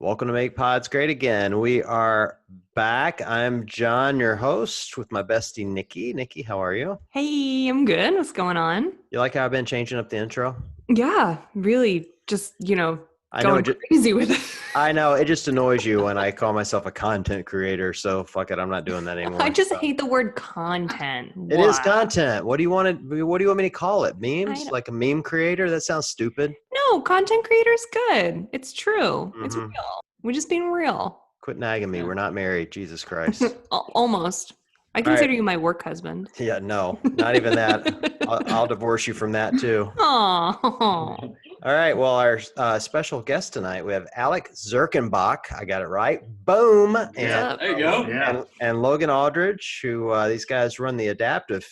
Welcome to Make Pods Great Again. We are back. I'm John, your host, with my bestie, Nikki. Nikki, how are you? Hey, I'm good. What's going on? You like how I've been changing up the intro? Yeah, really just, I know going crazy with it. I know it just annoys you when I call myself a content creator. So fuck it, I'm not doing that I anymore. just hate the word content. It is Wow. content. What do you want me to call it? I Memes? don't, Like a meme creator? That sounds stupid. no, content creator's good. It's true. It's Mm-hmm. real. We're just being real. Quit nagging me. Yeah. We're not married. Jesus Christ. Almost. I All right. consider you my work husband. Yeah, no, not even that. I'll divorce you from that too. Oh, All right. Well, our special guest tonight, we have Alec Zirkenbach. I got it right. Boom. Yeah, up? there you go. Yeah. And Logan Aldridge, who these guys run the adaptive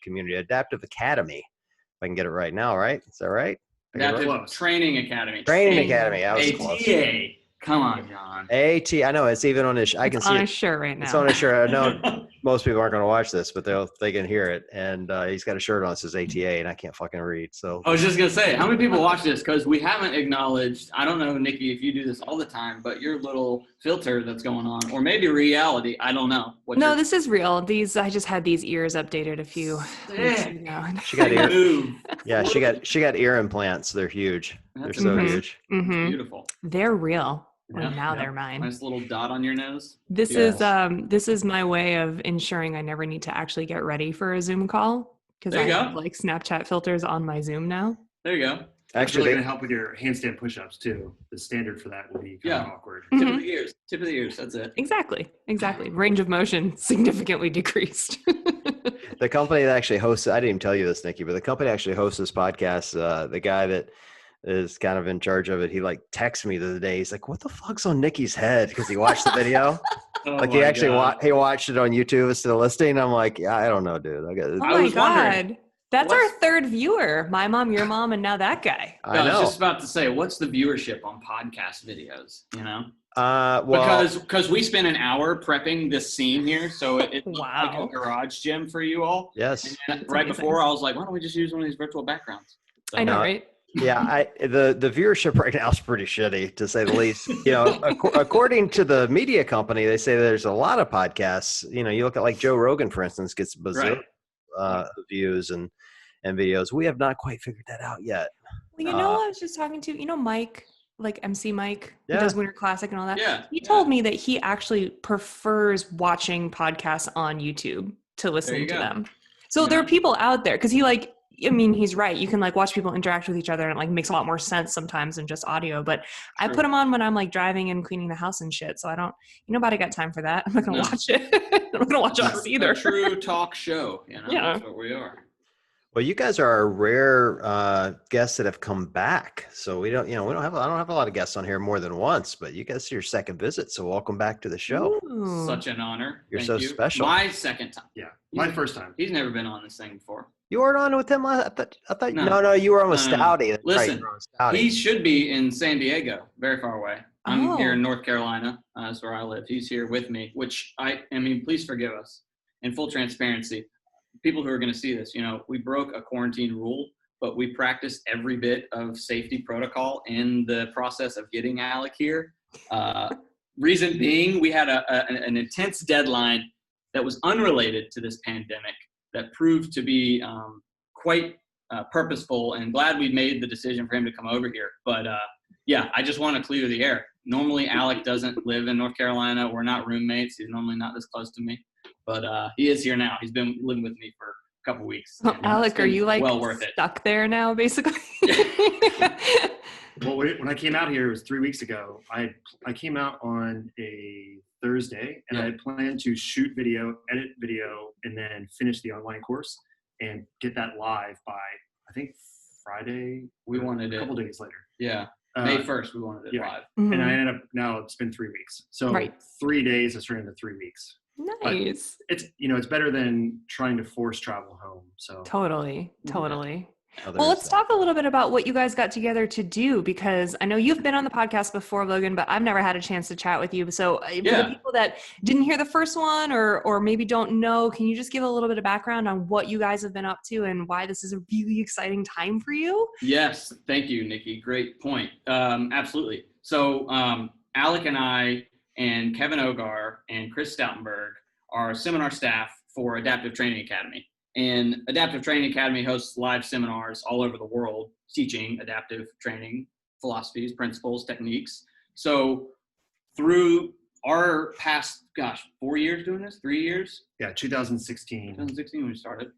community, Adaptive Academy. If I can get it right now, right? Is that right? Did I get it Adaptive right? Close. Training Academy. Training Academy. I was close. ATA. Come on, John. AT. I know it's even on his. I can It's see on it. his shirt right now. It's on his shirt. I know most people aren't going to watch this, but they can hear it. And he's got a shirt on that says ATA, and I can't fucking read. So I was just going to say, how many people watch this? Because we haven't acknowledged, I don't know, Nikki, if you do this all the time, but your little filter that's going on, or maybe reality, I don't know. No, this is real. I just had these ears updated a few weeks ago. she got ear. Move. Yeah, she got ear implants. They're huge. That's They're so amazing. huge. Mhm. Beautiful. They're real. Yeah, Now yeah. they're mine. Nice little dot on your nose. This Yes. is my way of ensuring I never need to actually get ready for a Zoom call because There I you have go. like Snapchat filters on my Zoom now. There you go. That's Actually, really going to help with your handstand push-ups too. The standard for that will be kind of awkward. Tip Mhm. of the ears. Tip of the ears. That's it. Exactly. Range of motion significantly decreased. the company that actually hosts, I didn't even tell you this, Nikki, but the company that actually hosts this podcast, the guy that is kind of in charge of it, he like texted me the other day. He's like, what the fuck's on Nikki's head? Because he watched the video. Oh Like he my actually God. he watched it on YouTube instead of listening. I'm like, yeah, I don't know, dude. Oh I my was wondering, God. That's our what's- third viewer. My mom, your mom, and now that guy. I I was know. just about to say, what's the viewership on podcast videos? You know, Well, because we spent an hour prepping this scene here, so it looked like Wow. a garage gym for you all. yes. And That's right amazing. before, I was like, why don't we just use one of these virtual backgrounds? So, I know, No. right? Yeah, the viewership right now is pretty shitty, to say the least. You know, according to the media company, they say there's a lot of podcasts. You know, you look at like Joe Rogan, for instance, gets bazillion views and videos. We have not quite figured that out yet. Well, I was just talking to, Mike, like MC Mike, who Yeah. does Winter Classic and all that. Yeah. He told me that he actually prefers watching podcasts on YouTube to listening to go. them. So there are people out there because he's right. You can like watch people interact with each other and it like makes a lot more sense sometimes than just audio. But I True. put them on when I'm like driving and cleaning the house and shit. So I don't, nobody got time for that. I'm not going to No. watch it. I'm not going to watch us either. A true talk show. You know, Yeah. that's what we are. Well, you guys are a rare guests that have come back. So I don't have a lot of guests on here more than once, but you guys are your second visit. So welcome back to the show. Ooh. Such an honor. You're Thank so you. special. My second time. Yeah, my first time. He's never been on this thing before. You weren't on with him last. I thought. No. No, you were on with No, no, no. Stouty. That's right, Listen, you were on Stouty. He should be in San Diego, very far away. I'm Oh. here in North Carolina. That's where I live. He's here with me, which I mean, please forgive us. In full transparency, people who are going to see this, we broke a quarantine rule, but we practiced every bit of safety protocol in the process of getting Alec here. Reason being, we had an intense deadline that was unrelated to this pandemic that proved to be quite purposeful, and glad we made the decision for him to come over here. But yeah, I just want to clear the air. Normally, Alec doesn't live in North Carolina. We're not roommates. He's normally not this close to me, but he is here now. He's been living with me for a couple weeks. Oh, and, Alec, it's are been you like well worth it? stuck there now, basically? Well, when I came out here, it was 3 weeks ago. I came out on a Thursday, and I had planned to shoot video, edit video, and then finish the online course and get that live by, I think, Friday. We wanted a it. couple days later. Yeah, May 1st, we wanted it yeah. live. Mhm. And I ended up, now it's been 3 weeks. So Right. 3 days has turned into 3 weeks. Nice. It's better than trying to force travel home. So Totally. Oh, Well, there's let's talk a little bit about what you guys got together to do, because I know you've been on the podcast before, Logan, but I've never had a chance to chat with you. So for the people that didn't hear the first one or maybe don't know, can you just give a little bit of background on what you guys have been up to and why this is a really exciting time for you? Yes, thank you, Nikki. Great point. Absolutely. So Alec and I and Kevin Ogar and Chris Stoutenberg are seminar staff for Adaptive Training Academy. And Adaptive Training Academy hosts live seminars all over the world teaching adaptive training philosophies, principles, techniques. So through our past, 4 years doing this, 3 years? Yeah, 2016. 2016 when we started.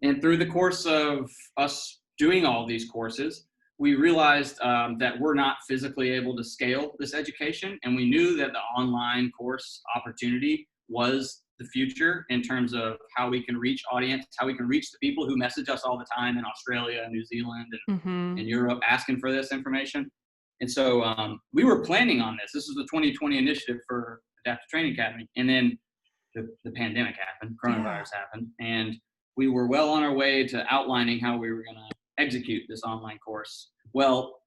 And through the course of us doing all these courses, we realized that we're not physically able to scale this education. And we knew that the online course opportunity was the future in terms of how we can reach audience, how we can reach the people who message us all the time in Australia, New Zealand, and Europe asking for this information. And so we were planning on this. This was the 2020 initiative for Adaptive Training Academy. And then the pandemic happened, coronavirus happened, and we were well on our way to outlining how we were going to execute this online course. Well,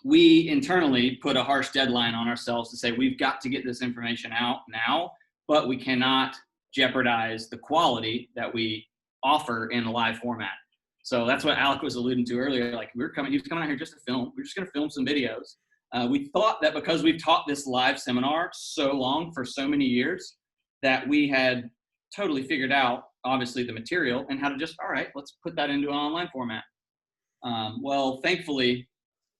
we internally put a harsh deadline on ourselves to say we've got to get this information out now, but we cannot jeopardize the quality that we offer in a live format. So that's what Alec was alluding to earlier. Like he was coming out here just to film. We're just going to film some videos. We thought that because we've taught this live seminar so long for so many years that we had totally figured out, obviously, the material and how to just, all right, let's put that into an online format. Well, thankfully,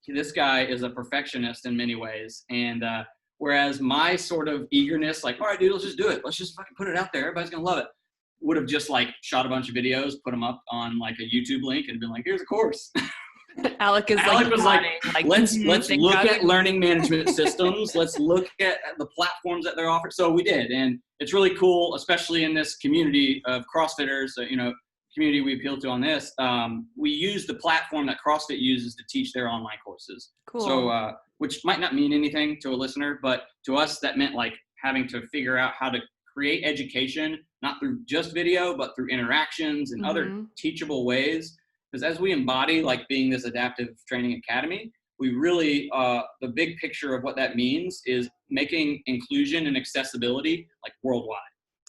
this guy is a perfectionist in many ways. And whereas my sort of eagerness, like, all right, dude, let's just do it. Let's just fucking put it out there. Everybody's going to love it. Would have just like shot a bunch of videos, put them up on like a YouTube link and been like, here's a course. Alec was like, let's look at learning management systems. Let's look at the platforms that they're offered. So we did. And it's really cool, especially in this community of CrossFitters, community we appeal to on this. We use the platform that CrossFit uses to teach their online courses. Cool. So, which might not mean anything to a listener, but to us, that meant like having to figure out how to create education, not through just video, but through interactions and other teachable ways. Because as we embody like being this adaptive training academy, we really, the big picture of what that means is making inclusion and accessibility like worldwide.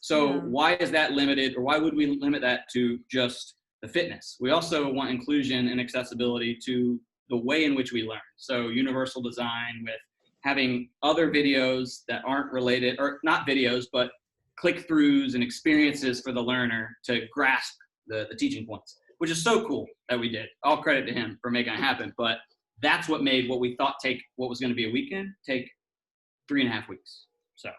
So why is that limited, or why would we limit that to just the fitness? We also want inclusion and accessibility to the way in which we learn. So universal design with having other videos that aren't related, or not videos, but click-throughs and experiences for the learner to grasp the teaching points, which is so cool that we did. All credit to him for making it happen. But that's what made what we thought take what was going to be a weekend take 3.5 weeks. So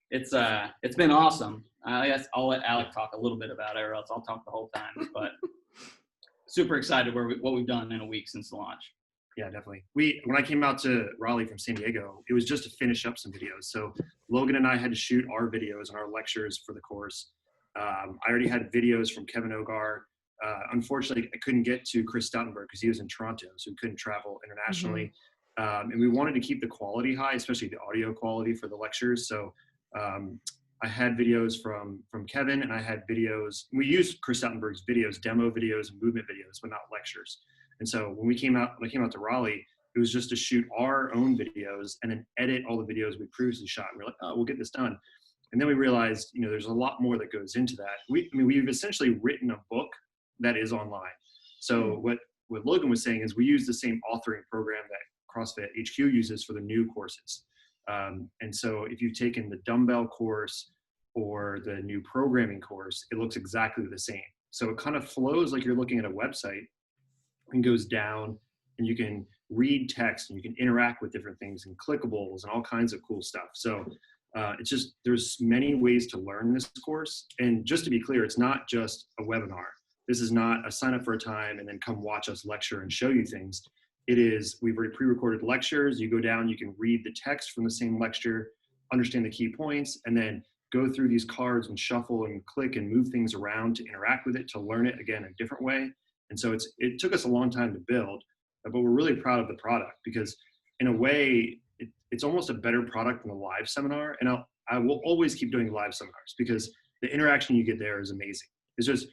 it's been awesome. I guess I'll let Alec talk a little bit about it, or else I'll talk the whole time. But super excited what we've done in a week since the launch. Yeah, definitely. When I came out to Raleigh from San Diego, it was just to finish up some videos. So Logan and I had to shoot our videos and our lectures for the course. I already had videos from Kevin Ogar. Unfortunately, I couldn't get to Chris Stoutenberg because he was in Toronto, so we couldn't travel internationally. And we wanted to keep the quality high, especially the audio quality for the lectures. So I had videos from Kevin, and I had videos. We used Chris Stoutenberg's videos, demo videos, and movement videos, but not lectures. And so when I came out to Raleigh, it was just to shoot our own videos and then edit all the videos we previously shot. And we're like, oh, we'll get this done. And then we realized, there's a lot more that goes into that. We've essentially written a book that is online. So what Logan was saying is we use the same authoring program that CrossFit HQ uses for the new courses. And so if you've taken the dumbbell course or the new programming course, it looks exactly the same. So it kind of flows like you're looking at a website and goes down, and you can read text and you can interact with different things and clickables and all kinds of cool stuff. So it's just, there's many ways to learn this course. And just to be clear, it's not just a webinar. This is not a sign up for a time and then come watch us lecture and show you things. It is, we've already pre-recorded lectures. You go down, you can read the text from the same lecture, understand the key points, and then go through these cards and shuffle and click and move things around to interact with it, to learn it again a different way. And so it took us a long time to build, but we're really proud of the product because in a way, it's almost a better product than a live seminar. And I will always keep doing live seminars because the interaction you get there is amazing. It's just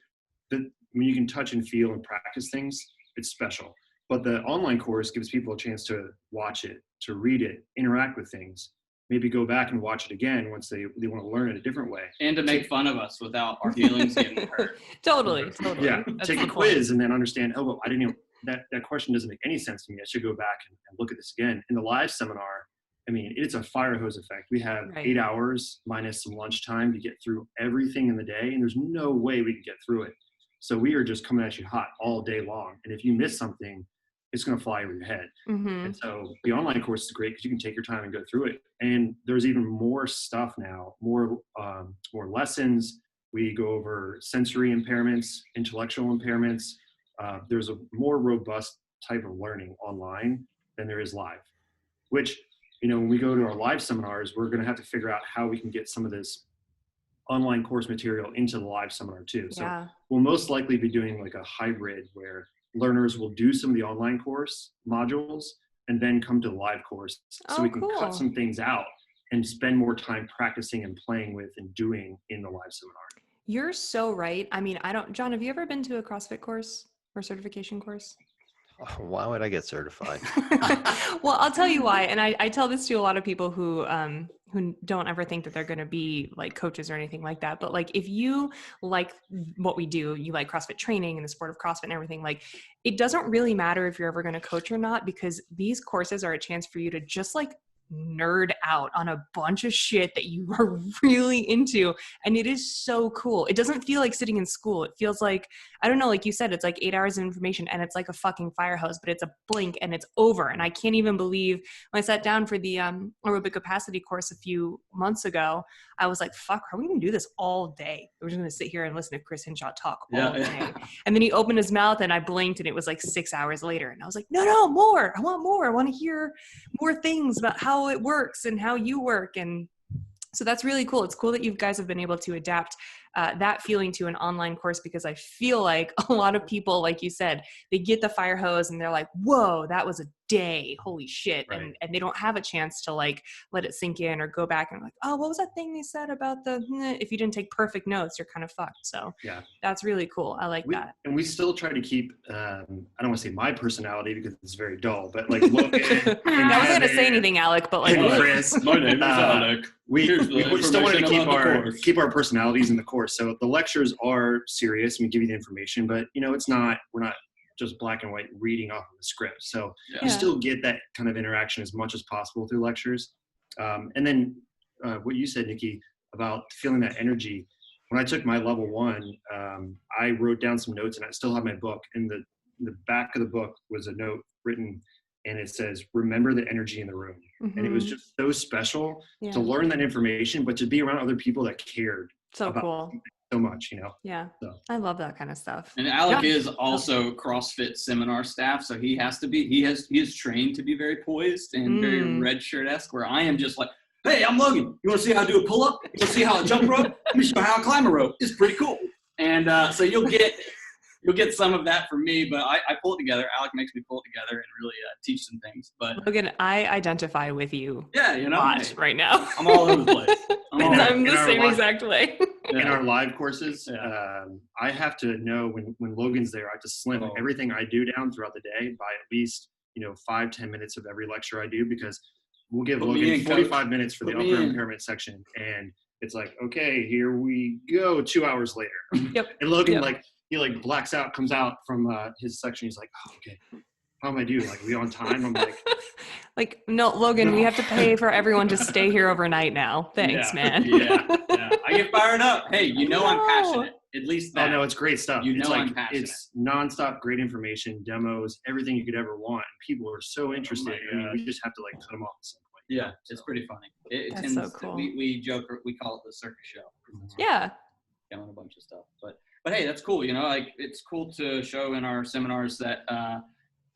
when you can touch and feel and practice things, it's special. But the online course gives people a chance to watch it, to read it, interact with things, maybe go back and watch it again once they want to learn it a different way. And to make fun of us without our feelings getting hurt. Totally. Yeah, take a quiz and then understand, oh, I didn't even, that question doesn't make any sense to me. I should go back and look at this again. In the live seminar, I mean, it's a fire hose effect. We have 8 hours minus some lunchtime to get through everything in the day, and there's no way we can get through it. So we are just coming at you hot all day long. And if you miss something, it's going to fly over your head. And so the online course is great because you can take your time and go through it. And there's even more stuff now, more lessons. We go over sensory impairments, intellectual impairments. There's a more robust type of learning online than there is live, which, when we go to our live seminars, we're going to have to figure out how we can get some of this online course material into the live seminar too. So we'll most likely be doing like a hybrid where learners will do some of the online course modules and then come to the live course. So we can cut some things out and spend more time practicing and playing with and doing in the live seminar. You're so right. I mean, John, have you ever been to a CrossFit course or certification course? Why would I get certified? Well, I'll tell you why. And I tell this to a lot of people who don't ever think that they're going to be like coaches or anything like that. But like, if you like what we do, you like CrossFit training and the sport of CrossFit and everything, like it doesn't really matter if you're ever going to coach or not, because these courses are a chance for you to just like nerd out on a bunch of shit that you are really into. And it is so cool. It doesn't feel like sitting in school. It feels like, I don't know, like you said, it's like 8 hours of information and it's like a fucking fire hose, but it's a blink and it's over. And I can't even believe when I sat down for the aerobic capacity course a few months ago, I was like, fuck, are we going to do this all day? We're just going to sit here and listen to Chris Hinshaw talk all day. And then he opened his mouth and I blinked and it was like 6 hours later. And I was like, no, more. I want more. I want to hear more things about how it works and how you work. And so that's really cool. It's cool that you guys have been able to adapt that feeling to an online course, because I feel like a lot of people, like you said, they get the fire hose and they're like, whoa, that was a day. Holy shit. Right. And they don't have a chance to like let it sink in or go back and like, oh, what was that thing you said about if you didn't take perfect notes, you're kind of fucked. So that's really cool. I like that. And we still try to keep, I don't want to say my personality because it's very dull, but like Logan. I wasn't going to say anything, Alec, but like, Chris, my name is Alec. We still want to keep our personalities in the course. So the lectures are serious and we give you the information, but we're not just black and white reading off of the script. So you still get that kind of interaction as much as possible through lectures. And then what you said, Nikki, about feeling that energy. When I took my level 1, I wrote down some notes and I still have my book. In the back of the book was a note written and it says, remember the energy in the room. And it was just so special to learn that information, but to be around other people that cared. So cool. So much, Yeah. So. I love that kind of stuff. And Alec is also CrossFit seminar staff. So he is trained to be very poised and very red shirt-esque, where I am just like, hey, I'm Logan. You want to see how I do a pull-up? You want to see how I jump rope? Let me show you how I climb a rope. It's pretty cool. And so you'll get some of that from me, but I pull it together. Alec makes me pull it together and really teach some things. But Logan, I identify with you a lot right now. I'm all over the place. I'm the same exact way. In our live courses, I have to know when Logan's there, I have to slim everything I do down throughout the day by at least 5-10 minutes of every lecture I do, because we'll give Logan 45 minutes for the upper impairment section, and it's like, okay, here we go. 2 hours later, and Logan he blacks out, comes out from his section. He's like, oh, okay, how am I doing? Like, are we on time? I'm like, no, Logan, we have to pay for everyone to stay here overnight now. Thanks, man. I get fired up. Hey, I'm passionate. At least that. Oh, no, it's great stuff. I'm passionate. It's nonstop great information, demos, everything you could ever want. People are so interested. I mean, we just have to cut them off at some point. Yeah, it's pretty funny. That's so cool. We joke, we call it the circus show. Yeah. Doing a bunch of stuff, but hey, that's cool. It's cool to show in our seminars that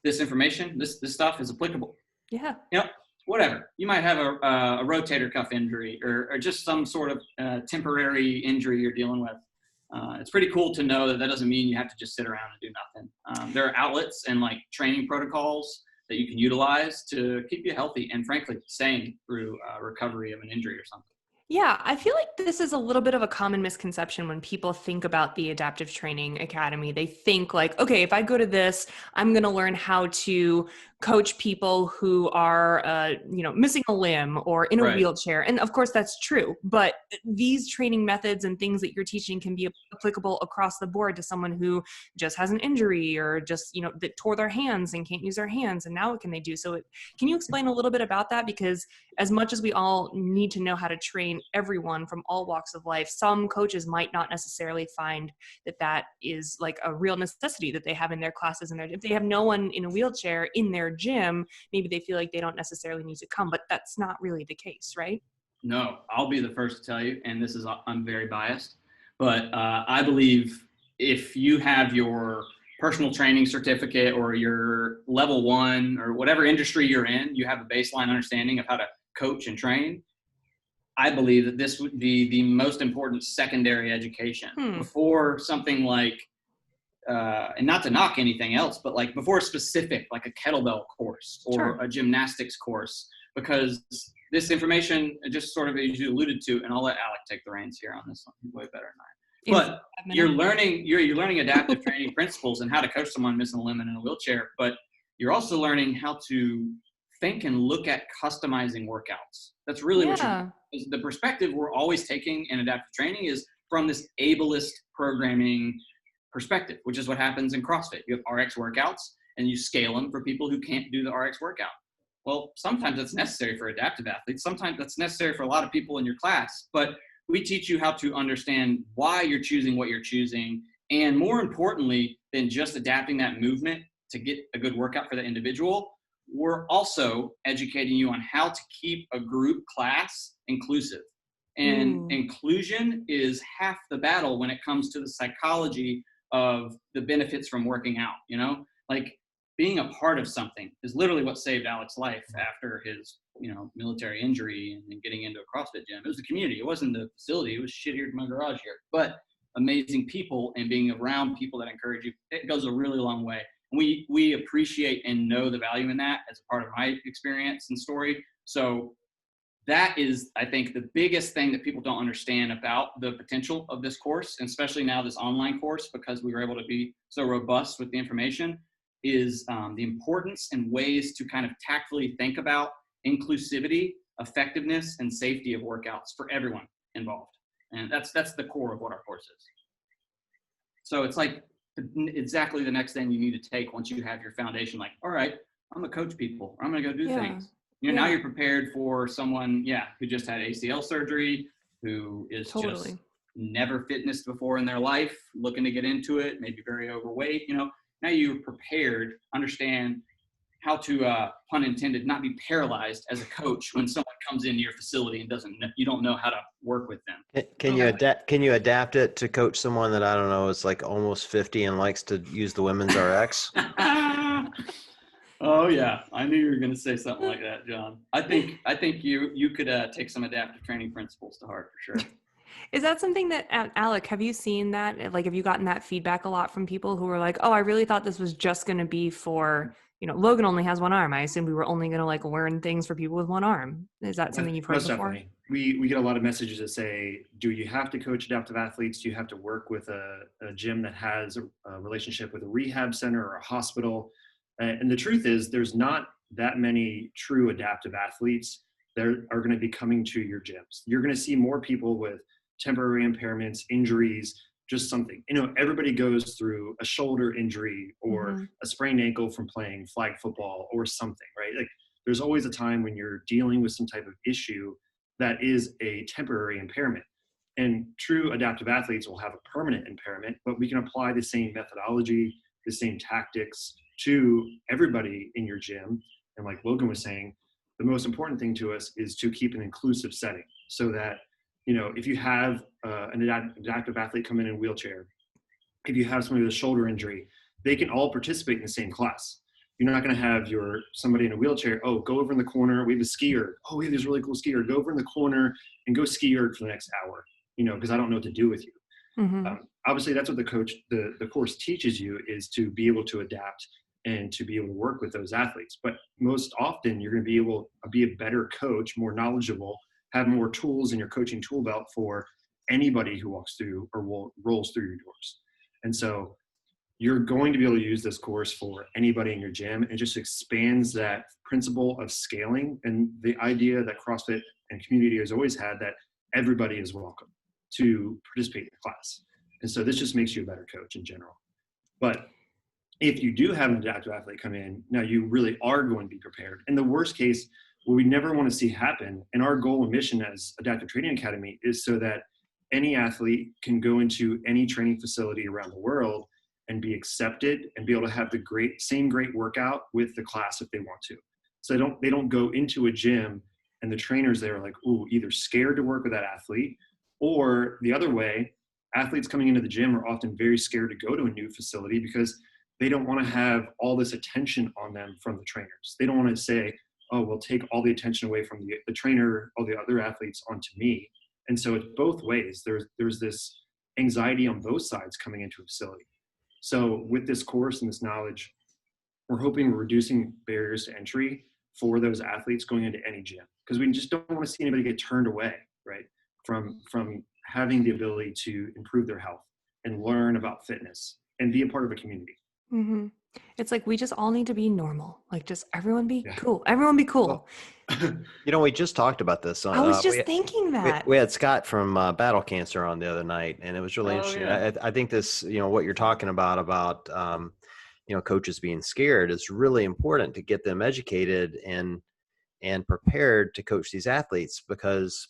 this information, this stuff is applicable. Yeah. Whatever. You might have a rotator cuff injury or just some sort of temporary injury you're dealing with. It's pretty cool to know that doesn't mean you have to just sit around and do nothing. There are outlets and training protocols that you can utilize to keep you healthy and frankly sane through recovery of an injury or something. Yeah, I feel like this is a little bit of a common misconception when people think about the Adaptive Training Academy. They think okay, if I go to this, I'm going to learn how to coach people who are, missing a limb or in a wheelchair. And of course that's true, but these training methods and things that you're teaching can be applicable across the board to someone who just has an injury or just, that tore their hands and can't use their hands. And now what can they do? So can you explain a little bit about that? Because as much as we all need to know how to train everyone from all walks of life, some coaches might not necessarily find that is like a real necessity that they have in their classes. And if they have no one in a wheelchair in their gym, maybe they feel like they don't necessarily need to come, but that's not really the case, right? No, I'll be the first to tell you, and I'm very biased, but I believe if you have your personal training certificate or your level 1 or whatever industry you're in, you have a baseline understanding of how to coach and train. I believe that this would be the most important secondary education before something like, and not to knock anything else, but like before a specific, like a kettlebell course or a gymnastics course, because this information, just sort of as you alluded to, and I'll let Alec take the reins here on this one, he's way better than I am. But you're learning adaptive training principles and how to coach someone missing a limb and in a wheelchair, but you're also learning how to think and look at customizing workouts. That's really what the perspective we're always taking in adaptive training is from this ableist programming perspective, which is what happens in CrossFit. You have RX workouts and you scale them for people who can't do the RX workout. Well, sometimes that's necessary for adaptive athletes. Sometimes that's necessary for a lot of people in your class, but we teach you how to understand why you're choosing what you're choosing. And more importantly than just adapting that movement to get a good workout for the individual, we're also educating you on how to keep a group class inclusive. And inclusion is half the battle when it comes to the psychology of the benefits from working out, like being a part of something is literally what saved Alec's life after his, military injury and getting into a CrossFit gym. It was the community. It wasn't the facility. It was shit here in my garage here, but amazing people and being around people that encourage you, it goes a really long way. We appreciate and know the value in that as a part of my experience and story. So that is, I think, the biggest thing that people don't understand about the potential of this course, and especially now this online course, because we were able to be so robust with the information, is the importance and ways to kind of tactfully think about inclusivity, effectiveness, and safety of workouts for everyone involved. And that's the core of what our course is. So it's like exactly the next thing you need to take once you have your foundation, like, all right, I'm gonna coach people, or I'm gonna go do things. Now you're prepared for someone, who just had ACL surgery, who is just never fitnessed before in their life, looking to get into it, maybe very overweight. Now you're prepared, understand how to, pun intended, not be paralyzed as a coach when someone comes into your facility and you don't know how to work with them. Can you adapt it to coach someone that, I don't know, is like almost 50 and likes to use the women's RX? Oh yeah, I knew you were going to say something like that, John. I think you could take some adaptive training principles to heart for sure. Is that something that, Alec, have you seen that? Like, have you gotten that feedback a lot from people who were like, oh, I really thought this was just going to be for, Logan only has one arm. I assume we were only going to like learn things for people with one arm. Is that something you've heard Most before? Definitely. We get a lot of messages that say, do you have to coach adaptive athletes? Do you have to work with a gym that has a relationship with a rehab center or a hospital? And the truth is, there's not that many true adaptive athletes that are going to be coming to your gyms. You're going to see more people with temporary impairments, injuries, just something. Everybody goes through a shoulder injury or a sprained ankle from playing flag football or something, right? Like, there's always a time when you're dealing with some type of issue that is a temporary impairment. And true adaptive athletes will have a permanent impairment, but we can apply the same methodology, the same tactics to everybody in your gym. And like Logan was saying, the most important thing to us is to keep an inclusive setting so that, if you have an adaptive athlete come in a wheelchair, if you have somebody with a shoulder injury, they can all participate in the same class. You're not going to have somebody in a wheelchair, oh, go over in the corner, we have a ski erg. Oh, we have this really cool ski erg. Go over in the corner and go ski erg for the next hour, because I don't know what to do with you. Obviously, that's what the course teaches you, is to be able to adapt and to be able to work with those athletes. But most often, you're going to be able to be a better coach, more knowledgeable, have more tools in your coaching tool belt for anybody who walks through or rolls through your doors. And so you're going to be able to use this course for anybody in your gym. It just expands that principle of scaling and the idea that CrossFit and community has always had, that everybody is welcome to participate in the class. And so this just makes you a better coach in general. But if you do have an adaptive athlete come in, now you really are going to be prepared. In the worst case, what we never want to see happen, and our goal and mission as Adaptive Training Academy is so that any athlete can go into any training facility around the world and be accepted and be able to have the same great workout with the class if they want to. So they don't go into a gym and the trainers there are like, ooh, either scared to work with that athlete, or the other way, athletes coming into the gym are often very scared to go to a new facility because they don't want to have all this attention on them from the trainers. They don't want to say, oh, we'll take all the attention away from the trainer, all the other athletes onto me. And so it's both ways. There's this anxiety on both sides coming into a facility. So with this course and this knowledge, we're hoping we're reducing barriers to entry for those athletes going into any gym, because we just don't want to see anybody get turned away, right, from having the ability to improve their health and learn about fitness and be a part of a community. Mm-hmm. It's like we just all need to be normal. Like just everyone be cool. Everyone be cool. We just talked about this. I was just thinking that. We had Scott from Battle Cancer on the other night, and it was really interesting. Yeah. I think this, what you're talking about coaches being scared is really important to get them educated and prepared to coach these athletes, because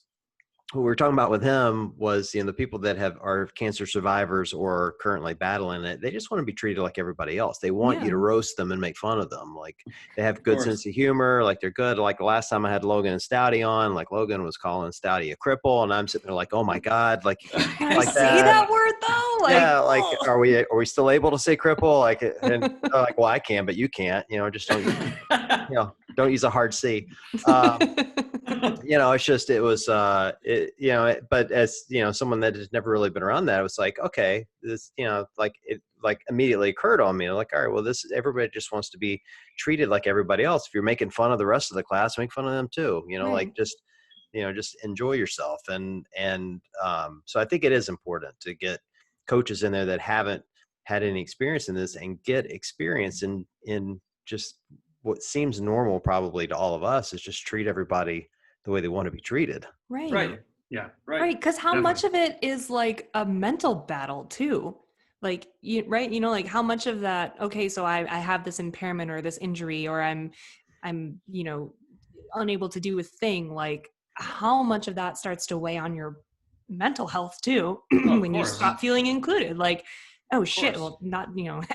what we were talking about with him was, the people that are cancer survivors or are currently battling it, they just want to be treated like everybody else. They want you to roast them and make fun of them. Like they have good sense of humor. Like they're good. Like the last time I had Logan and Stouty on, like Logan was calling Stouty a cripple, and I'm sitting there like, oh my God, like, can I say that word though? Like, yeah, like, are we still able to say cripple? Like, and like, well, I can, but you can't. Just don't. Don't use a hard C. It's just, it was, but as, someone that has never really been around that, it was like, okay, this, it immediately occurred on me. Like, all right, well, everybody just wants to be treated like everybody else. If you're making fun of the rest of the class, make fun of them too, right. Like just enjoy yourself. And so I think it is important to get coaches in there that haven't had any experience in this and get experience in just what seems normal probably to all of us, is just treat everybody the way they want to be treated. Right. Yeah. Right. Because how much of it is like a mental battle too? Like, like how much of that, okay, so I have this impairment or this injury, or I'm unable to do a thing. Like how much of that starts to weigh on your mental health too, when you stop feeling included? Like, oh shit, well, not,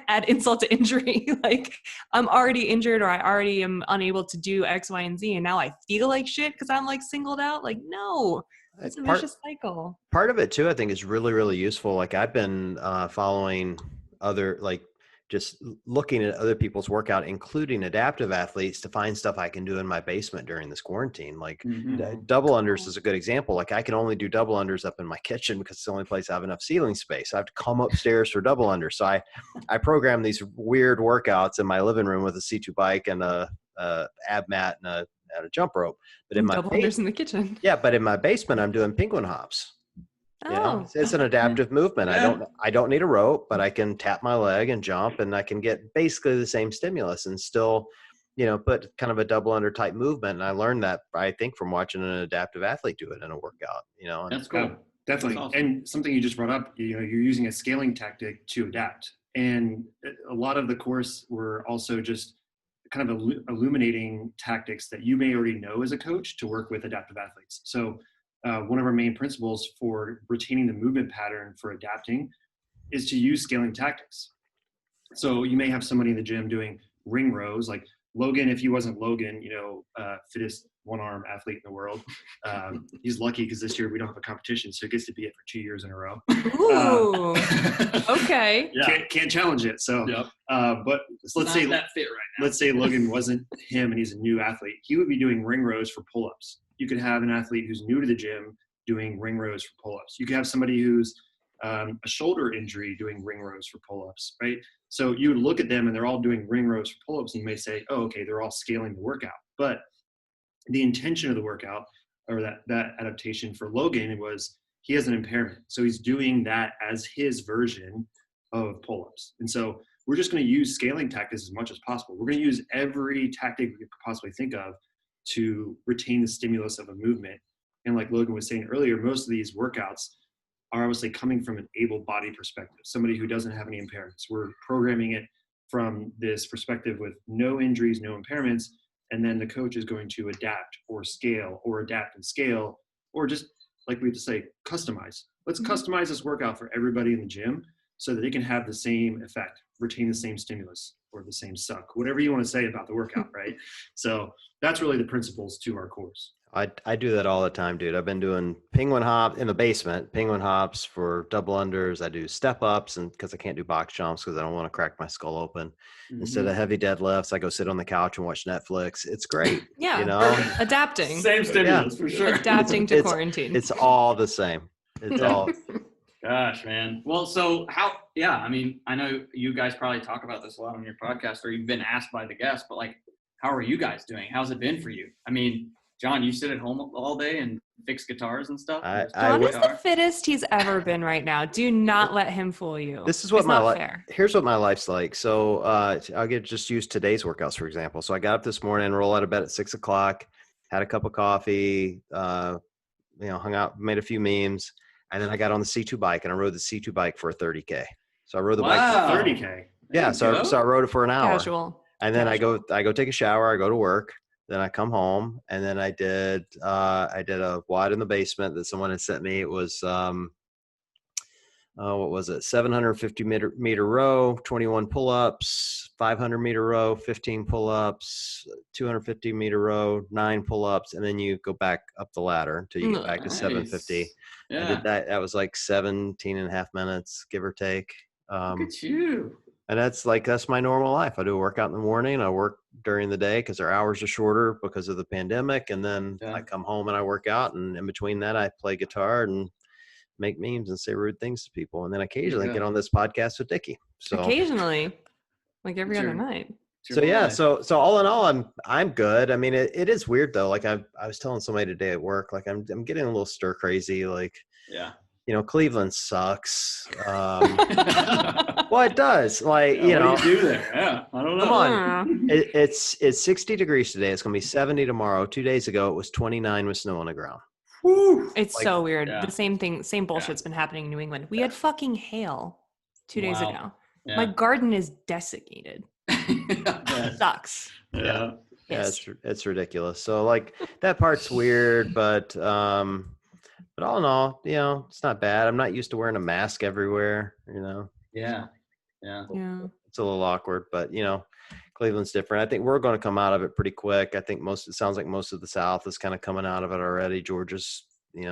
add insult to injury. Like I'm already injured, or I already am unable to do X, Y, and Z. And now I feel like shit because I'm like singled out. Like, no, it's a vicious cycle. Part of it too, I think, is really, really useful. Like I've been following other, like just looking at other people's workout, including adaptive athletes, to find stuff I can do in my basement during this quarantine. Like double unders is a good example. Like I can only do double unders up in my kitchen because it's the only place I have enough ceiling space. I have to come upstairs for double unders. So I program these weird workouts in my living room with a C2 bike and a ab mat and a jump rope. But in my double unders in the kitchen. Yeah, but in my basement, I'm doing penguin hops. Oh, it's an adaptive movement. I don't need a rope, but I can tap my leg and jump, and I can get basically the same stimulus and still, put kind of a double under type movement. And I learned that, I think, from watching an adaptive athlete do it in a workout. That's cool. Definitely. Awesome. And something you just brought up, you're using a scaling tactic to adapt. And a lot of the course were also just kind of illuminating tactics that you may already know as a coach to work with adaptive athletes. So one of our main principles for retaining the movement pattern for adapting is to use scaling tactics. So you may have somebody in the gym doing ring rows, like Logan, if he wasn't Logan, fittest one-arm athlete in the world. He's lucky because this year we don't have a competition, so he gets to be it for 2 years in a row. Ooh, okay. Can't challenge it. So, but let's say that fit right now. Let's say Logan wasn't him and he's a new athlete. He would be doing ring rows for pull-ups. You could have an athlete who's new to the gym doing ring rows for pull-ups. You could have somebody who's a shoulder injury doing ring rows for pull-ups, right? So you would look at them and they're all doing ring rows for pull-ups, and you may say, oh, okay, they're all scaling the workout. But the intention of the workout, or that adaptation for Logan, was he has an impairment. So he's doing that as his version of pull-ups. And so we're just going to use scaling tactics as much as possible. We're going to use every tactic we could possibly think of to retain the stimulus of a movement. And like Logan was saying earlier, most of these workouts are obviously coming from an able-bodied perspective, somebody who doesn't have any impairments. We're programming it from this perspective with no injuries, no impairments, and then the coach is going to adapt or scale or adapt and scale, or just like we have to say, customize. Let's customize this workout for everybody in the gym so that they can have the same effect, retain the same stimulus or the same suck, whatever you want to say about the workout, right? So that's really the principles to our course. I do that all the time, dude. I've been doing penguin hop in the basement, penguin hops for double unders. I do step ups, and because I can't do box jumps because I don't want to crack my skull open. Instead of heavy deadlifts, I go sit on the couch and watch Netflix. It's great. Yeah, you know, adapting. Same stimulus for sure. Adapting to quarantine. It's all the same. It's all. Gosh, man. Well, so I mean, I know you guys probably talk about this a lot on your podcast, or you've been asked by the guests, but like, how are you guys doing? How's it been for you? I mean, John, you sit at home all day and fix guitars and stuff? John is the fittest he's ever been right now. Do not let him fool you. This is what here's what my life's like. So I'll just use today's workouts, for example. So I got up this morning, roll out of bed at 6 o'clock, had a cup of coffee, hung out, made a few memes. And then I got on the C2 bike and I rode the C2 bike for a 30K. So I rode the bike for 30K. Yeah. So I rode it for an hour. Casual. And then I go take a shower. I go to work. Then I come home, and then I did a WOD in the basement that someone had sent me. It was what was it? 750 meter row, 21 pull-ups, 500 meter row, 15 pull-ups, 250 meter row, 9 pull-ups, and then you go back up the ladder until you get back to 750. Yeah. I did that. That was like 17 and a half minutes, give or take. Look at you. And that's my normal life. I do a workout in the morning. I work during the day because our hours are shorter because of the pandemic. And then I come home and I work out. And in between that, I play guitar and make memes and say rude things to people. And then occasionally get on this podcast with Dickie. So occasionally, like every other night. So yeah, so all in all, I'm good. I mean, it is weird though. Like I was telling somebody today at work, like I'm getting a little stir crazy. Like Cleveland sucks. Well, it does. Like, what do you do there? Yeah, I don't know. Come on. It's 60 degrees today. It's going to be 70 tomorrow. 2 days ago, it was 29 with snow on the ground. Woo. It's so weird. Yeah. The same bullshit's been happening in New England. We had fucking hail 2 days ago. Yeah. My garden is desiccated. It sucks. Yeah. It's ridiculous. So like that part's weird, but all in all, it's not bad. I'm not used to wearing a mask everywhere, Yeah. It's a little awkward, but Cleveland's different. I think we're going to come out of it pretty quick. I think it sounds like most of the South is kind of coming out of it already. Georgia's,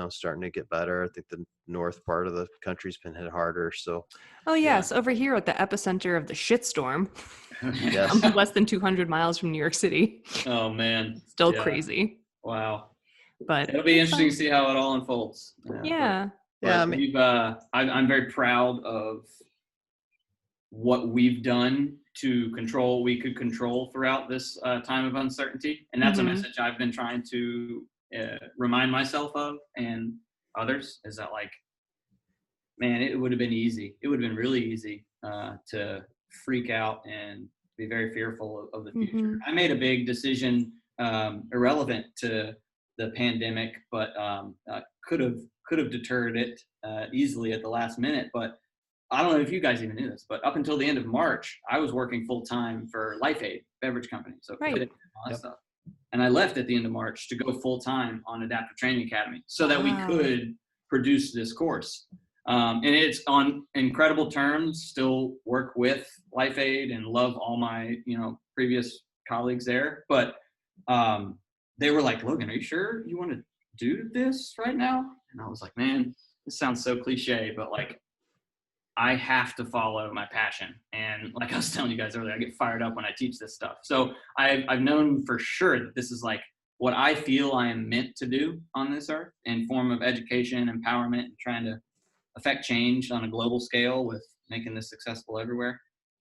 starting to get better. I think the north part of the country's been hit harder. So, yes, over here at the epicenter of the shitstorm, I'm less than 200 miles from New York City. Oh man, still crazy. Wow, but it'll be interesting to see how it all unfolds. Yeah. I mean, I'm very proud of what we've done to control what we could control throughout this time of uncertainty. And that's a message I've been trying to remind myself of and others, is that like, man, it would have been easy. It would have been really easy to freak out and be very fearful of the future. I made a big decision irrelevant to the pandemic, but could have deterred it easily at the last minute. But I don't know if you guys even knew this, but up until the end of March, I was working full time for Life Aid beverage company. So all that stuff. And I left at the end of March to go full time on Adaptive Training Academy so that we could produce this course. And it's on incredible terms, still work with Life Aid and love all my, previous colleagues there. But they were like, Logan, are you sure you want to do this right now? And I was like, man, this sounds so cliche, but like, I have to follow my passion. And like I was telling you guys earlier, I get fired up when I teach this stuff. So I've known for sure that this is like what I feel I am meant to do on this earth in form of education, empowerment, and trying to affect change on a global scale with making this successful everywhere.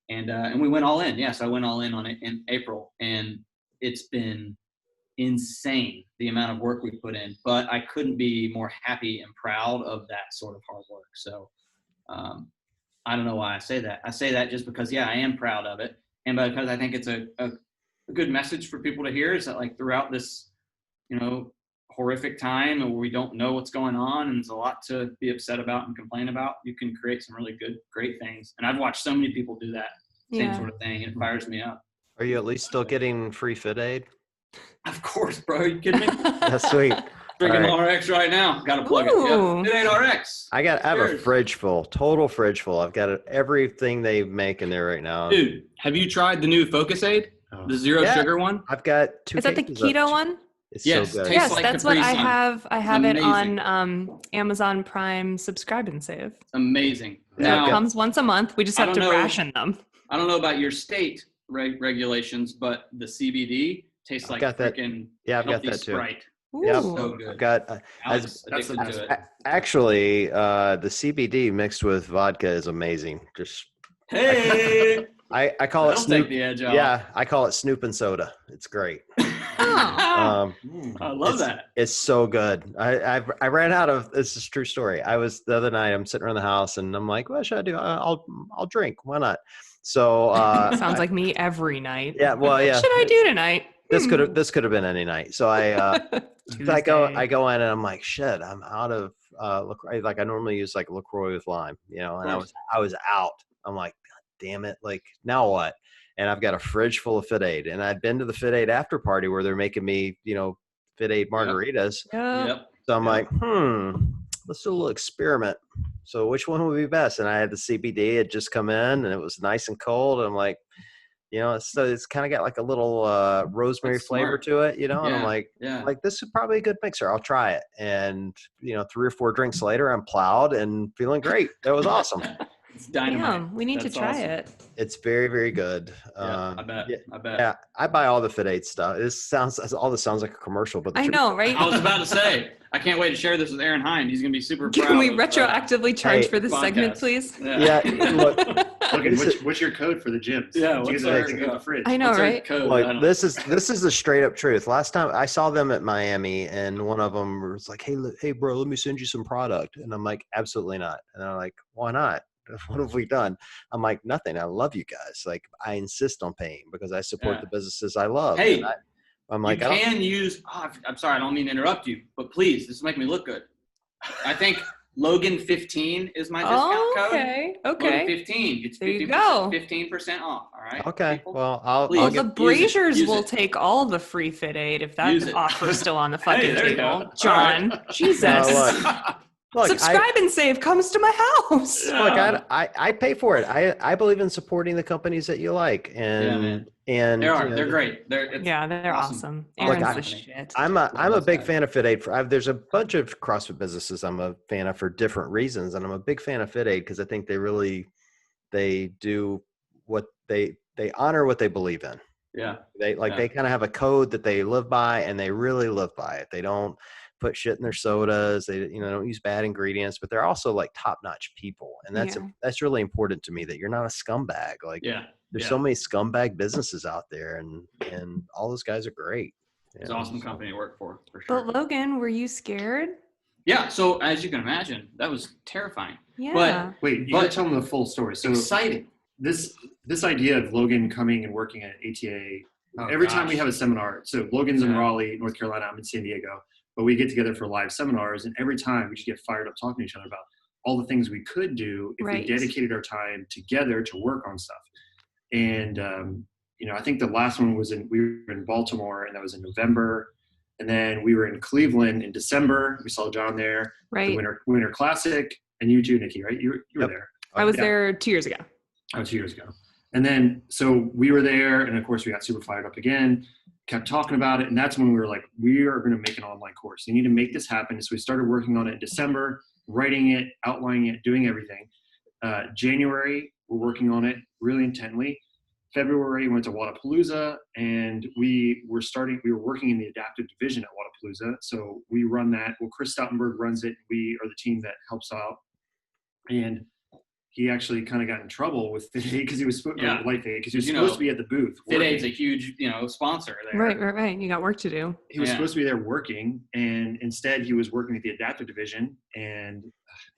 And we went all in. Yeah, so I went all in on it in April. And it's been insane, the amount of work we put in. But I couldn't be more happy and proud of that sort of hard work. So I don't know why I say that. I say that just because, I am proud of it. And because I think it's a good message for people to hear, is that like throughout this, horrific time where we don't know what's going on and there's a lot to be upset about and complain about, you can create some really great things. And I've watched so many people do that same sort of thing. It fires me up. Are you at least still getting free Fit Aid? Of course, bro. Are you kidding me? That's sweet. Drinking RX right now. Got to plug it. Yep. Fit Aid RX. I have a fridge full, total fridge full. I've got everything they make in there right now. Dude, have you tried the new Focus Aid? The zero sugar one? I've got 2 Is that the keto one? It's so good. Yes, like that's what I have. I have it on Amazon Prime Subscribe and Save. It's amazing. Now, it comes once a month. We just have to ration them. I don't know about your state regulations, but the CBD tastes like freaking I've got that too. Sprite. Yeah, so good. I've got addicted to it. Actually, the CBD mixed with vodka is amazing. Just I call it Snoop. Take the edge off. Yeah, I call it Snoop and soda. It's great. I love that. It's so good. I ran out of. This is a true story. The other night. I'm sitting around the house and I'm like, what should I do? I'll drink. Why not? So sounds like me every night. Yeah. Well, yeah. What should I do tonight? This could have been any night. So I go in and I'm like, shit, I'm out of LaCroix. Like I normally use like LaCroix with lime, and I was out. I'm like, God damn it. Like now what? And I've got a fridge full of Fit Aid, and I'd been to the Fit Aid after party where they're making me, Fit Aid margaritas. Yep. So I'm like, let's do a little experiment. So which one would be best? And I had the CBD. It had just come in, and it was nice and cold. And I'm like, it's kind of got like a little rosemary flavor to it, and I'm like, this is probably a good mixer. I'll try it. And 3 or 4 drinks later, I'm plowed and feeling great. That was awesome. It's dynamite. Damn, we need to try it. It's very, very good. I bet. Yeah, I buy all the Fit Aid stuff. All this sounds like a commercial, but I know, right? I was about to say, I can't wait to share this with Aaron Hind. He's going to be super proud. Can we retroactively charge for this segment, please? Yeah. Look, what's your code for the gyms? Yeah, what's the fridge? I know, right? Look, this is the straight up truth. Last time I saw them at Miami, and one of them was like, "Hey, bro, let me send you some product," and I'm like, "Absolutely not." And I'm like, "Why not? What have we done?" I'm like, "Nothing. I love you guys. Like, I insist on paying because I support the businesses I love." Hey, I'm like, you can use. I'm sorry, I don't mean to interrupt you, but please, this is making me look good. I think Logan 15 is my discount code. Okay. Logan 15. It's 15% off. All right. Okay. People? Well, I'll the Braziers will take all the free Fit Aid if that offer's still on the fucking table. John, right. Jesus. Look, Subscribe and Save comes to my house. Look, I pay for it. I believe in supporting the companies that you like, and they're great. They're awesome. Aaron's the shit. I'm a big fan of Fit Aid. There's a bunch of CrossFit businesses I'm a fan of for different reasons, and I'm a big fan of Fit Aid because I think they do what they honor what they believe in. Yeah. They kind of have a code that they live by, and they really live by it. They don't put shit in their sodas. They don't use bad ingredients, but they're also like top-notch people, and that's really important to me, that you're not a scumbag. Like there's so many scumbag businesses out there, and all those guys are great. It's an awesome company to work for sure. But Logan, were you scared? Yeah. So as you can imagine, that was terrifying. Yeah. But wait, you gotta tell them the full story. So exciting. This idea of Logan coming and working at ATA, every time we have a seminar, so Logan's in Raleigh, North Carolina, I'm in San Diego, but we get together for live seminars, and every time we just get fired up talking to each other about all the things we could do if we dedicated our time together to work on stuff. And, I think the last one was we were in Baltimore, and that was in November. And then we were in Cleveland in December. We saw John there. Right. The Winter Classic. And you too, Nikki, right? You were there. I was there 2 years ago. Oh, 2 years ago. And then, so we were there, and of course we got super fired up again, kept talking about it. And that's when we were like, we are going to make an online course. You need to make this happen. So we started working on it in December, writing it, outlining it, doing everything. January, we're working on it really intently. February, we went to Wadapalooza, and we were working in the adaptive division at Wadapalooza. So we run that. Well, Chris Stoutenberg runs it. We are the team that helps out. And he actually kind of got in trouble with Fit Aid because he was supposed to be at the booth. Fit Aid's a huge, sponsor there. Right. You got work to do. He was supposed to be there working, and instead he was working at the adaptive division. And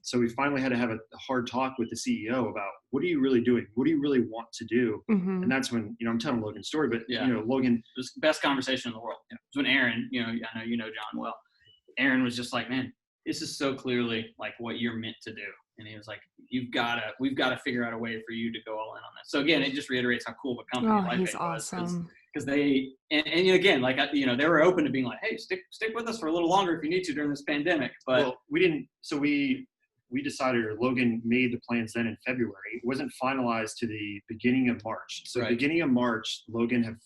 so we finally had to have a hard talk with the CEO about, what are you really doing? What do you really want to do? Mm-hmm. And that's when, I'm telling Logan's story, but Logan, it was the best conversation in the world. It was when Aaron, I know you know John well. Aaron was just like, man, this is so clearly like what you're meant to do. And he was like, we've got to figure out a way for you to go all in on this. So again, it just reiterates how cool of a company Life he's Aid awesome. was. Because they, and again, like, they were open to being like, hey, stick with us for a little longer if you need to during this pandemic. But we didn't, so we decided, or Logan made the plans then in February. It wasn't finalized to the beginning of March. So beginning of March, Logan have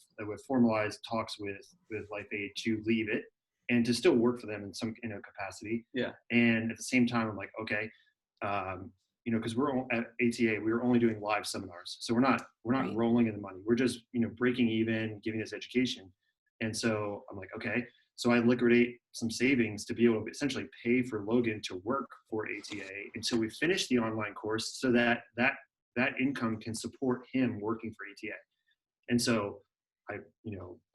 formalized talks with Life Aid to leave it and to still work for them in some capacity. Yeah. And at the same time, I'm like, okay, because we're at ATA, we were only doing live seminars, so we're not rolling in the money. We're just breaking even, giving this education. And so I'm like, okay. So I liquidate some savings to be able to essentially pay for Logan to work for ATA until we finish the online course, so that income can support him working for ATA. And so I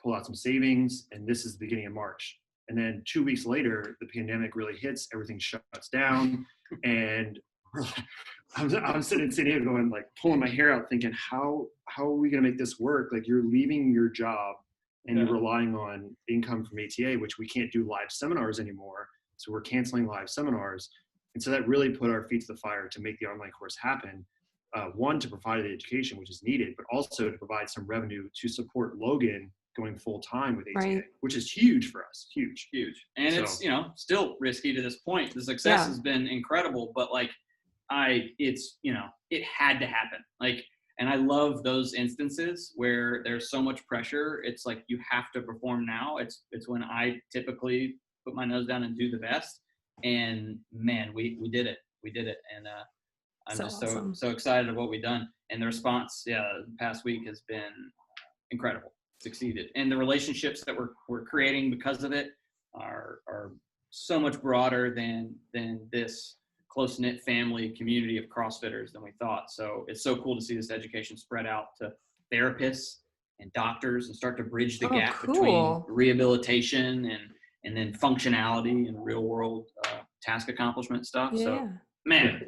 pull out some savings, and this is the beginning of March. And then 2 weeks later, the pandemic really hits, everything shuts down, and I'm sitting in San Diego going, like, pulling my hair out thinking, how are we going to make this work? Like, you're leaving your job and you're relying on income from ATA, which we can't do live seminars anymore. So we're canceling live seminars. And so that really put our feet to the fire to make the online course happen. One, to provide the education, which is needed, but also to provide some revenue to support Logan going full time with ATA, which is huge for us. Huge. And it's, still risky to this point. The success has been incredible, but like, it had to happen. Like, and I love those instances where there's so much pressure. It's like, you have to perform now. It's when I typically put my nose down and do the best. And man, we did it. And I'm so just awesome. so excited of what we've done. And the response, the past week has been incredible. Succeeded. And the relationships that we're creating because of it are so much broader than this close-knit family community of CrossFitters than we thought. So it's so cool to see this education spread out to therapists and doctors and start to bridge the gap between rehabilitation and then functionality and real world task accomplishment stuff. Yeah. So man,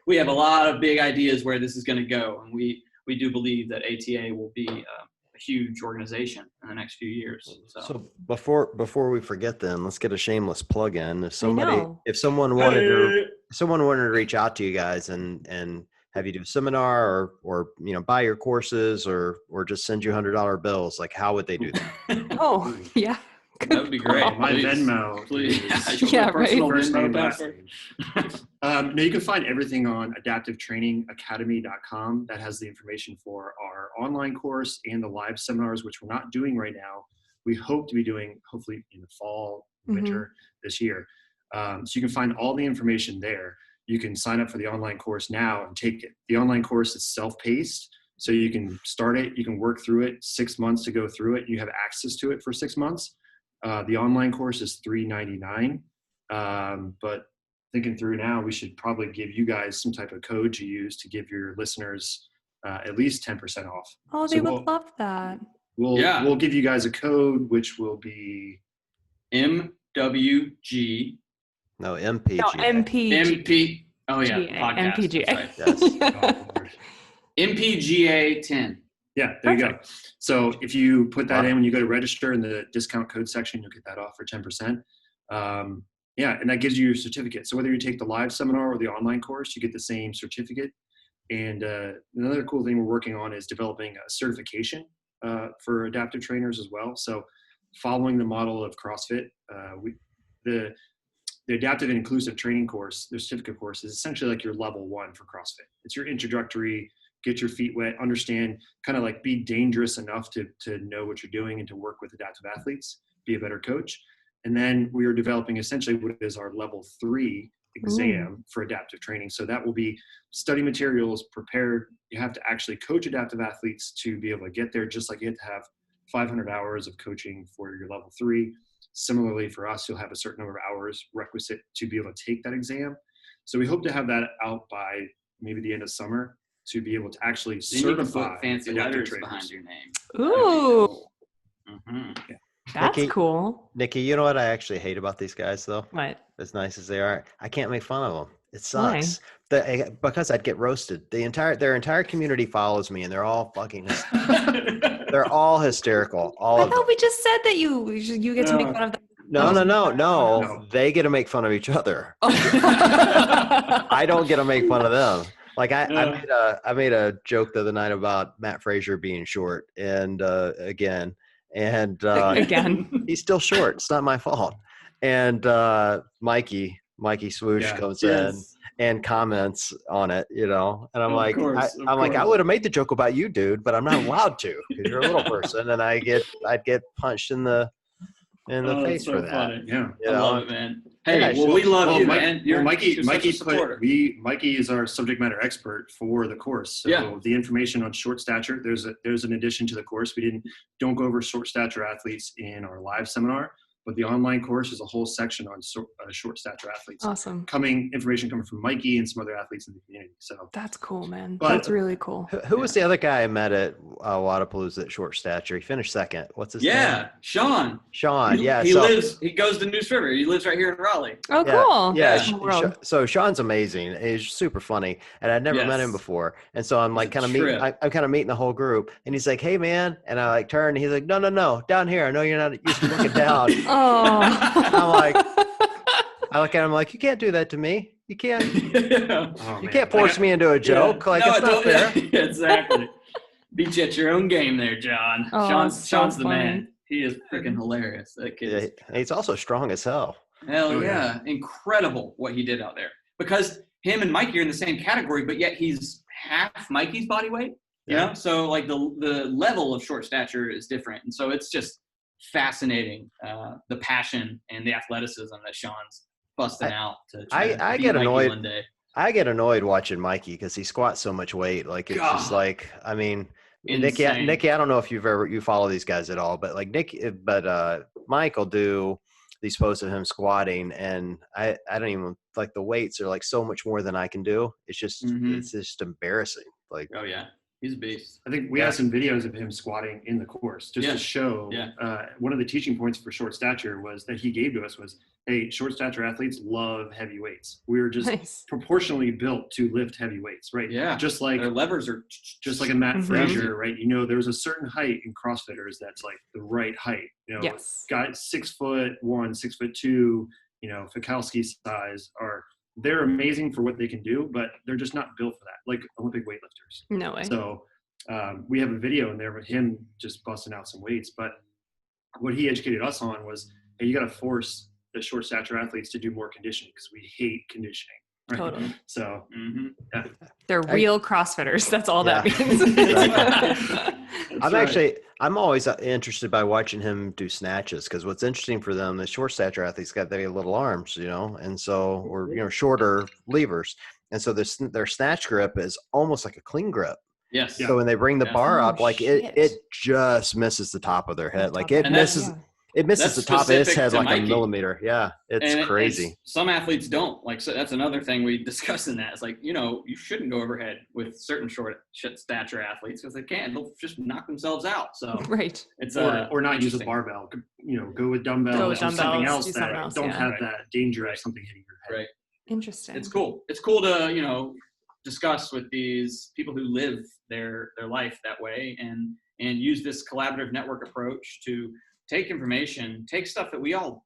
we have a lot of big ideas where this is going to go. And we do believe that ATA will be a huge organization in the next few years. So before we forget, then let's get a shameless plug in. If someone wanted to reach out to you guys and have you do a seminar or buy your courses or just send you $100 bills, like, how would they do that? Oh yeah. That would be great. My Venmo, please. First name, last name. No, you can find everything on adaptivetrainingacademy.com. That has the information for our online course and the live seminars, which we're not doing right now. We hope to be doing hopefully in the fall, winter this year. So you can find all the information there. You can sign up for the online course now and take it. The online course is self-paced. So you can start it, you can work through it, 6 months to go through it. You have access to it for 6 months. The online course is $399, but thinking through now, we should probably give you guys some type of code to use to give your listeners at least 10% off. Oh, they would love that. We'll give you guys a code, which will be MWG. No, MPG. No, MP. Oh yeah, podcast. MPGA. Right. Yes. MPGA 10. Yeah, there you go. So if you put that in when you go to register in the discount code section, you'll get that off for 10%. And that gives you your certificate. So whether you take the live seminar or the online course, you get the same certificate. And another cool thing we're working on is developing a certification for adaptive trainers as well. So following the model of CrossFit, the adaptive and inclusive training course, the certificate course, is essentially like your level 1 for CrossFit. It's your introductory, get your feet wet, understand, kind of like be dangerous enough to know what you're doing and to work with adaptive athletes, be a better coach. And then we are developing essentially what is our level 3 exam for adaptive training. So that will be study materials prepared. You have to actually coach adaptive athletes to be able to get there, just like you have to have 500 hours of coaching for your level 3. Similarly, for us, you'll have a certain number of hours requisite to be able to take that exam. So we hope to have that out by maybe the end of summer to be able to actually Then you can certify put fancy adaptive letters trainers. behind your name. Ooh, Mm-hmm. Yeah. that's Nikki, cool. Nikki, you know what I actually hate about these guys though? What? As nice as they are, I can't make fun of them. It Why? sucks. Because I'd get roasted. Their entire community follows me, and they're all fucking. They're all hysterical. All I of thought them. we just said that you get to make fun of them. No. No. They get to make fun of each other. Oh. I don't get to make fun of them. Like I made a joke the other night about Matt Frazier being short, and again, he's still short. It's not my fault. And Mikey Swoosh comes in and comments on it, you know, and I'm like, I would have made the joke about you, dude, but I'm not allowed to because you're a little person, and I'd get punched in the face so for that. Funny. Yeah, I love it, man. Hey, Yeah, we love you, Mike, man. You're Mikey Mikey is our subject matter expert for the course. So the information on short stature, there's an addition to the course. We don't go over short stature athletes in our live seminar, but the online course is a whole section on short stature athletes. Awesome. Information coming from Mikey and some other athletes in the community. So that's cool, man. But, that's really cool. Who was the other guy I met at Wadapalooza at short stature? He finished second. What's his name? Yeah, Sean. He goes to News River. He lives right here in Raleigh. Oh, cool. Yeah. So Sean's amazing. He's super funny, and I'd never met him before. And so I'm like, I'm kind of meeting the whole group, and he's like, "Hey, man," and I like turn, and he's like, "No, down here. I know you're not used to looking down." Oh. I'm like, I look at him like, you can't do that to me. You can't. You can't force me into a joke. It's not fair. Exactly. Beat you at your own game there, John. Oh, Sean's the man. He is freaking hilarious. That kid. Yeah, he's also strong as hell. Hell yeah. Incredible what he did out there. Because him and Mikey are in the same category, but yet he's half Mikey's body weight. You know? So like the level of short stature is different. And so it's just fascinating, the passion and the athleticism that Sean's busting out to I get annoyed one day. I get annoyed watching Mikey because he squats so much weight. Like it's just like, I mean, Nikki, I don't know if you follow these guys at all, but like Mike will do these posts of him squatting, and I don't even like the weights are like so much more than I can do. It's just it's just embarrassing. Like, oh yeah. He's a beast. I think we have some videos of him squatting in the course just to show. One of the teaching points for short stature was that he gave to us was, hey, short stature athletes love heavy weights. We were just proportionally built to lift heavy weights, right? Yeah. Just like their levers are just like a Matt Frazier, right? You know, there's a certain height in CrossFitters that's like the right height. You know, guys 6'1", 6'2", you know, Fikowski size they're amazing for what they can do, but they're just not built for that, like Olympic weightlifters. No way. So we have a video in there of him just busting out some weights. But what he educated us on was, hey, you got to force the short stature athletes to do more conditioning because we hate conditioning. Right? Totally. So they're real CrossFitters. That's all that means. I'm always interested by watching him do snatches because what's interesting for them, the short stature athletes got very little arms, you know, and so or you know shorter levers, and so their snatch grip is almost like a clean grip. Yes. So when they bring the bar up, like it just misses the top of their head, like it misses. It misses the top of his head like a millimeter. Yeah, it's crazy. Some athletes don't. Like, so that's another thing we discuss in that. It's like, you know, you shouldn't go overhead with certain short stature athletes because they can't. They'll just knock themselves out. So it's or not use a barbell. You know, go with dumbbells or something else that don't have that danger of something hitting your head. Right. Interesting. It's cool. It's cool to discuss with these people who live their life that way and use this collaborative network approach to take information, take stuff that we all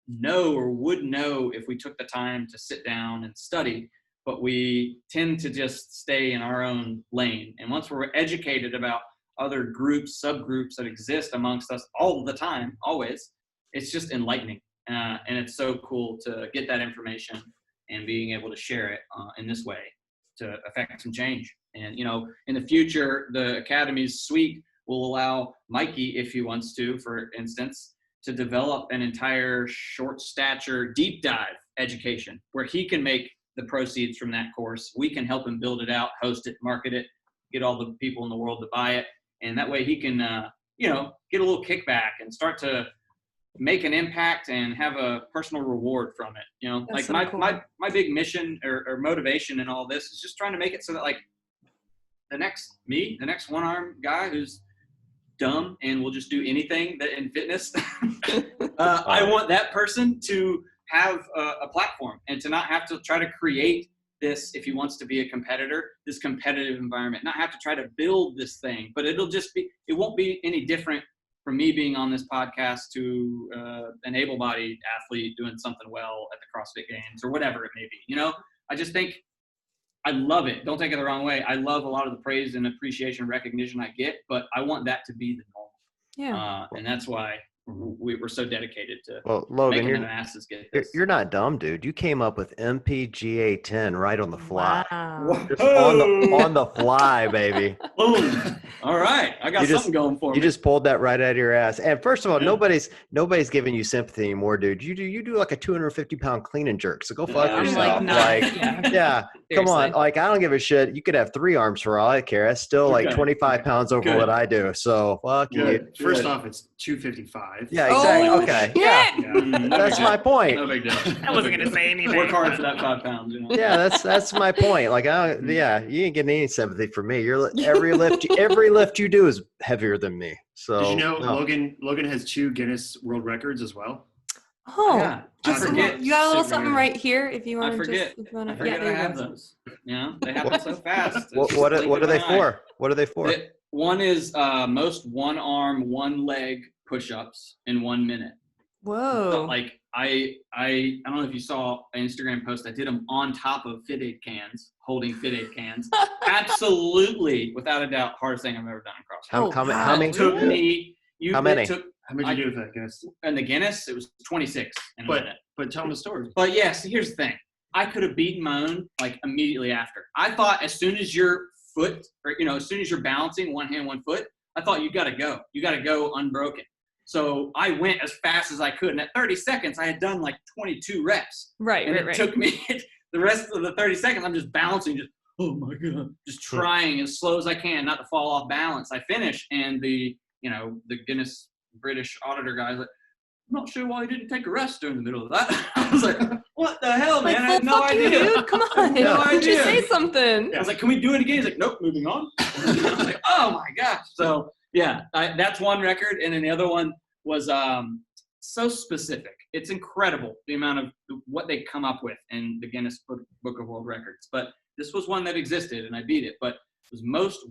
know or would know if we took the time to sit down and study, but we tend to just stay in our own lane. And once we're educated about other groups, subgroups that exist amongst us all the time, always, it's just enlightening. And it's so cool to get that information and being able to share it in this way to affect some change. And, in the future, the Academy's suite will allow Mikey, if he wants to, for instance, to develop an entire short stature deep dive education where he can make the proceeds from that course. We can help him build it out, host it, market it, get all the people in the world to buy it. And that way he can, get a little kickback and start to make an impact and have a personal reward from it. You know, That's like so cool. my big mission or motivation in all this is just trying to make it so that like the next one-arm guy who's dumb and will just do anything that in fitness, I want that person to have a platform and to not have to try to create this, if he wants to be a competitor, this competitive environment, not have to try to build this thing, but it won't be any different from me being on this podcast to an able-bodied athlete doing something well at the CrossFit Games or whatever it may be. You know, I just think I love it. Don't take it the wrong way. I love a lot of the praise and appreciation and recognition I get, but I want that to be the norm. Yeah. And that's why we're so dedicated to Logan, making the masses get this. You're not dumb, dude. You came up with MPGA 10 right on the fly. Wow. Just on the fly, baby. Boom. All right. I got something going for me. You just pulled that right out of your ass. And first of all, nobody's giving you sympathy anymore, dude. You do like a 250-pound clean and jerk. So go fuck yourself. Come on. Like, I don't give a shit. You could have 3 arms for all I care. That's still like 25 pounds over what I do. So fuck you. First off, it's 255. Yeah, exactly. Oh, okay. shit. Yeah. That's my point. No big deal. I wasn't gonna say anything. Work hard for that 5 pounds. You know? Yeah, that's my point. Like, you ain't getting any sympathy from me. Every lift you do is heavier than me. So did you know Logan has 2 Guinness World Records as well? Oh, yeah. You got a little something right here if you want to. I forget I have those. You know, they happen so fast. What are they for? What are they for? One is most one arm, one leg push-ups in 1 minute. Whoa. So, like I don't know if you saw an Instagram post. I did them on top of Fit Aid cans, holding Fit Aid cans. Absolutely, without a doubt, hardest thing I've ever done in CrossFit. How many? Took me. How many? How many did you do with that, Guinness? And the Guinness, it was 26 in a minute. But tell them the story. But yeah, so here's the thing. I could have beaten my own like immediately after. I thought as soon as your foot, or as soon as you're balancing one hand, 1 foot, I thought you got to go. You got to go unbroken. So I went as fast as I could. And at 30 seconds, I had done like 22 reps. Right, and it took me the rest of the 30 seconds. I'm just balancing, just, oh my God, just trying as slow as I can not to fall off balance. I finish, and the Guinness British auditor guy's like, I'm not sure why he didn't take a rest during the middle of that. I was like, what the hell, man? I had no idea. Dude, come on. No idea. Just say something. I was like, can we do it again? He's like, nope, moving on. I was like, oh my gosh. So yeah, that's one record. And then the other one was so specific. It's incredible the amount of what they come up with in the Guinness Book of World Records. But this was one that existed, and I beat it. But it was most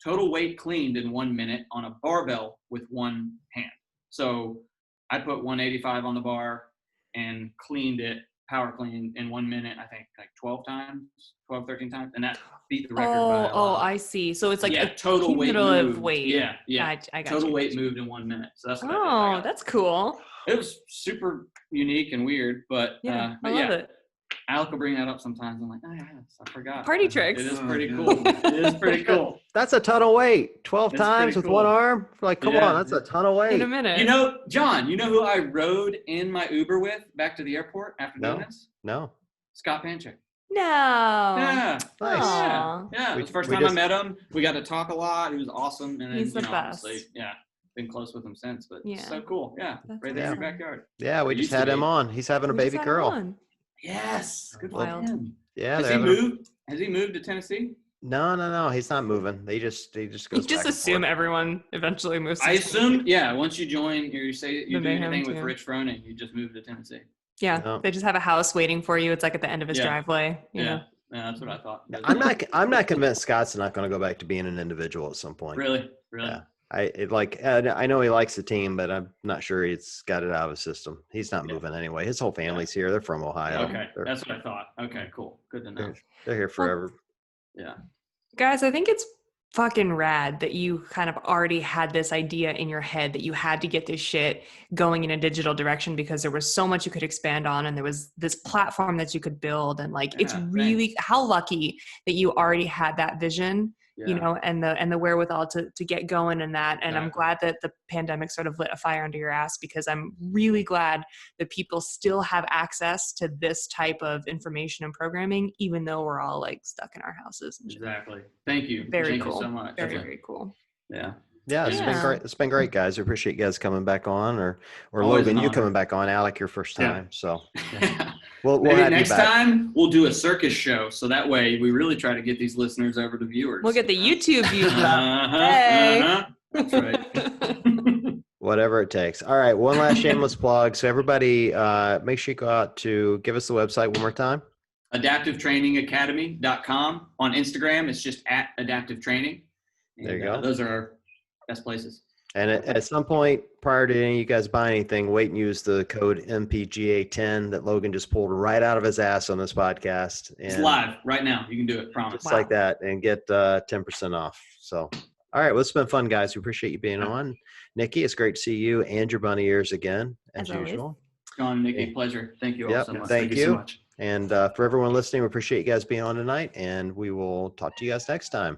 total weight cleaned in 1 minute on a barbell with one hand. So I put 185 on the bar and cleaned it, power cleaned in 1 minute, I think like 13 times. And that beat the record by a lot. Oh, I see. So it's like a total cumulative weight. Yeah. I got total you. weight moved in 1 minute. So that's what I did. That's cool. It was super unique and weird, but I love it. Alec will bring that up sometimes. I'm like, oh, yes, I forgot. Party tricks. It is pretty cool. It is pretty cool. That's a ton of weight. 12 times with one arm. Like, come on, that's a ton of weight. In a minute. John, you know who I rode in my Uber with back to the airport after doing this? No. Scott Panchik. No. Yeah. Nice. Yeah. It was the first time I met him. We got to talk a lot. He was awesome. And then, he's the best. Been close with him since, but yeah. So cool. Yeah. That's right there in your backyard. Yeah, we just had him on. He's having a baby girl. Yes. Good for him. Yeah. Has he moved to Tennessee? No. He's not moving. He just goes. You just assume everyone eventually moves. I assume, yeah. Once you join, you say you do anything with Rich Froning, you just move to Tennessee. Yeah, they just have a house waiting for you. It's like at the end of his driveway. You know? Yeah, that's what I thought. I'm not convinced Scott's not going to go back to being an individual at some point. Really? Yeah. I know he likes the team, but I'm not sure he's got it out of his system. He's not moving anyway. His whole family's here. They're from Ohio. Okay, that's what I thought. Okay, cool. Good to know. They're here forever. Yeah. Guys, I think it's fucking rad that you kind of already had this idea in your head that you had to get this shit going in a digital direction because there was so much you could expand on and there was this platform that you could build. And it's really how lucky that you already had that vision. And the wherewithal to get going in that. And I'm glad that the pandemic sort of lit a fire under your ass because I'm really glad that people still have access to this type of information and programming, even though we're all like stuck in our houses. And exactly. Thank you. Very Thank cool. you so much. Very, very cool. Yeah. Yeah, it's been great. It's been great, guys. I appreciate you guys coming back on, or Always Logan, an you honor. coming back on. Alec, your first time. So Yeah. we'll Maybe have next you back. time we'll do a circus show, so that way we really try to get these listeners over to viewers. We'll get the YouTube views up. Uh-huh, Hey. uh-huh. That's right. Whatever it takes. All right, one last shameless plug. So everybody, make sure you go out to give us the website one more time. AdaptiveTrainingAcademy.com. On Instagram, it's just at Adaptive Training. And, There you go. Those are our best places. And at some point prior to any of you guys buying anything, wait and use the code MPGA10 that Logan just pulled right out of his ass on this podcast. And It's live right now. You can do it. Promise. just like that, and get 10% off. So, all right. Well, it's been fun, guys. We appreciate you being on. Nikki, it's great to see you and your bunny ears again, as usual. John, Nikki, pleasure. Thank you all so much. Thank you so much. And for everyone listening, we appreciate you guys being on tonight, and we will talk to you guys next time.